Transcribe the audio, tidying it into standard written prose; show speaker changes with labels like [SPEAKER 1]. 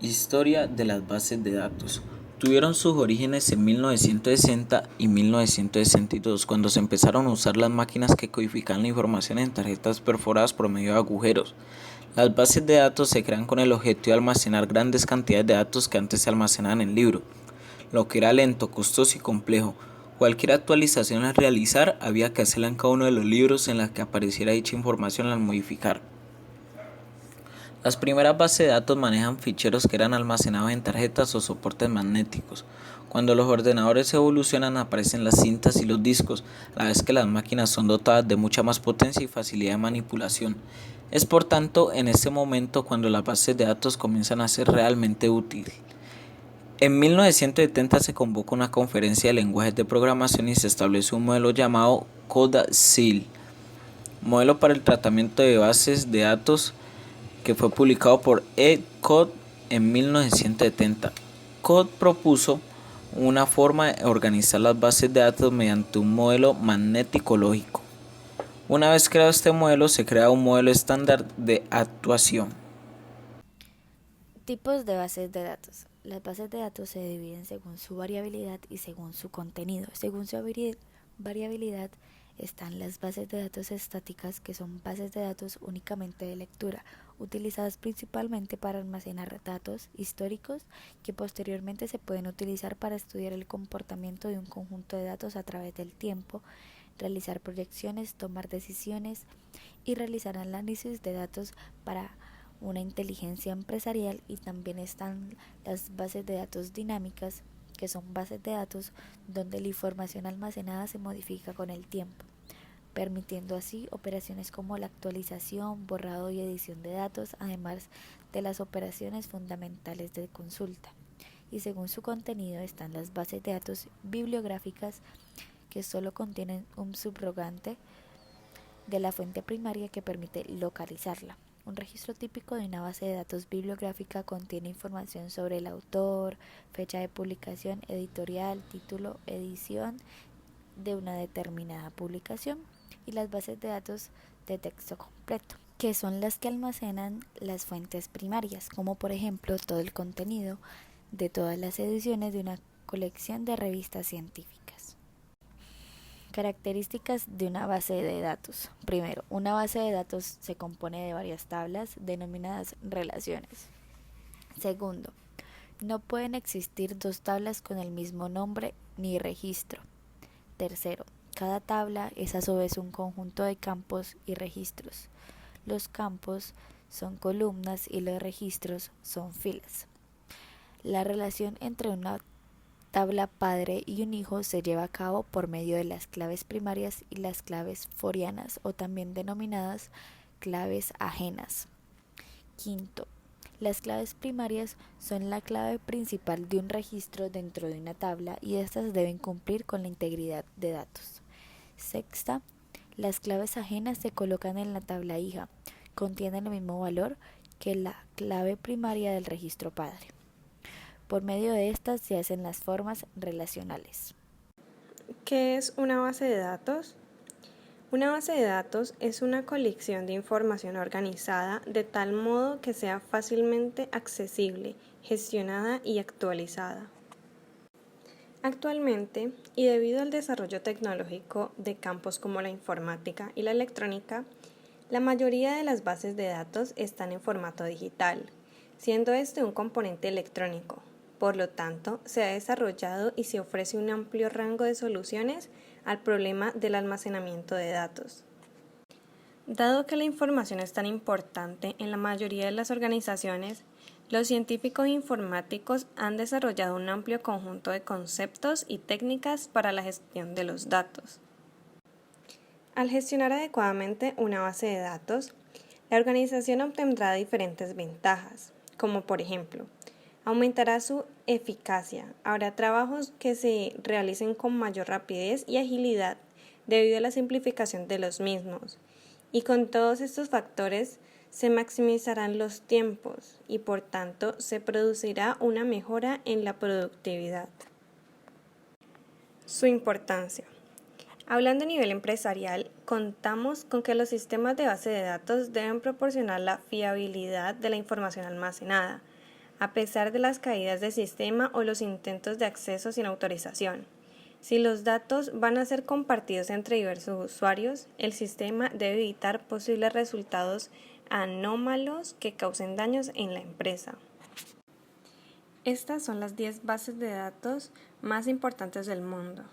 [SPEAKER 1] Historia de las bases de datos. Tuvieron sus orígenes en 1960 y 1962, cuando se empezaron a usar las máquinas que codifican la información en tarjetas perforadas por medio de agujeros. Las bases de datos se crean con el objetivo de almacenar grandes cantidades de datos que antes se almacenaban en libros, lo que era lento, costoso y complejo. Cualquier actualización a realizar había que hacerla en cada uno de los libros en la que apareciera dicha información al modificar. Las primeras bases de datos manejan ficheros que eran almacenados en tarjetas o soportes magnéticos. Cuando los ordenadores evolucionan aparecen las cintas y los discos, a la vez que las máquinas son dotadas de mucha más potencia y facilidad de manipulación. Es por tanto en este momento cuando las bases de datos comienzan a ser realmente útiles. En 1970 se convocó una conferencia de lenguajes de programación y se estableció un modelo llamado CODA-SIL, modelo para el tratamiento de bases de datos, que fue publicado por E-Code en 1970. Code propuso una forma de organizar las bases de datos mediante un modelo magnético lógico. Una vez creado este modelo, se crea un modelo estándar de actuación.
[SPEAKER 2] Tipos de bases de datos. Las bases de datos se dividen según su variabilidad y según su contenido. Según su variabilidad están las bases de datos estáticas, que son bases de datos únicamente de lectura, utilizadas principalmente para almacenar datos históricos que posteriormente se pueden utilizar para estudiar el comportamiento de un conjunto de datos a través del tiempo, realizar proyecciones, tomar decisiones y realizar análisis de datos para una inteligencia empresarial. Y también están las bases de datos dinámicas, que son bases de datos donde la información almacenada se modifica con el tiempo, permitiendo así operaciones como la actualización, borrado y edición de datos, además de las operaciones fundamentales de consulta. Y según su contenido están las bases de datos bibliográficas, que solo contienen un subrogante de la fuente primaria que permite localizarla. Un registro típico de una base de datos bibliográfica contiene información sobre el autor, fecha de publicación, editorial, título, edición de una determinada publicación, y las bases de datos de texto completo, que son las que almacenan las fuentes primarias, como por ejemplo todo el contenido de todas las ediciones de una colección de revistas científicas. Características de una base de datos. Primero, una base de datos se compone de varias tablas denominadas relaciones. Segundo, no pueden existir dos tablas con el mismo nombre ni registro. Tercero, cada tabla es a su vez un conjunto de campos y registros. Los campos son columnas y los registros son filas. La relación entre una tabla padre y un hijo se lleva a cabo por medio de las claves primarias y las claves forianas, o también denominadas claves ajenas. Quinto, las claves primarias son la clave principal de un registro dentro de una tabla y estas deben cumplir con la integridad de datos. Sexta, las claves ajenas se colocan en la tabla hija, contienen el mismo valor que la clave primaria del registro padre. Por medio de estas se hacen las formas relacionales.
[SPEAKER 3] ¿Qué es una base de datos? Una base de datos es una colección de información organizada de tal modo que sea fácilmente accesible, gestionada y actualizada. Actualmente, y debido al desarrollo tecnológico de campos como la informática y la electrónica, la mayoría de las bases de datos están en formato digital, siendo este un componente electrónico. Por lo tanto, se ha desarrollado y se ofrece un amplio rango de soluciones al problema del almacenamiento de datos. Dado que la información es tan importante en la mayoría de las organizaciones, los científicos informáticos han desarrollado un amplio conjunto de conceptos y técnicas para la gestión de los datos. Al gestionar adecuadamente una base de datos, la organización obtendrá diferentes ventajas, como por ejemplo, aumentará su eficacia, habrá trabajos que se realicen con mayor rapidez y agilidad debido a la simplificación de los mismos, y con todos estos factores se maximizarán los tiempos y por tanto se producirá una mejora en la productividad. Su importancia. Hablando a nivel empresarial, contamos con que los sistemas de base de datos deben proporcionar la fiabilidad de la información almacenada, a pesar de las caídas de sistema o los intentos de acceso sin autorización. Si los datos van a ser compartidos entre diversos usuarios, el sistema debe evitar posibles resultados anómalos que causen daños en la empresa. Estas son las 10 bases de datos más importantes del mundo.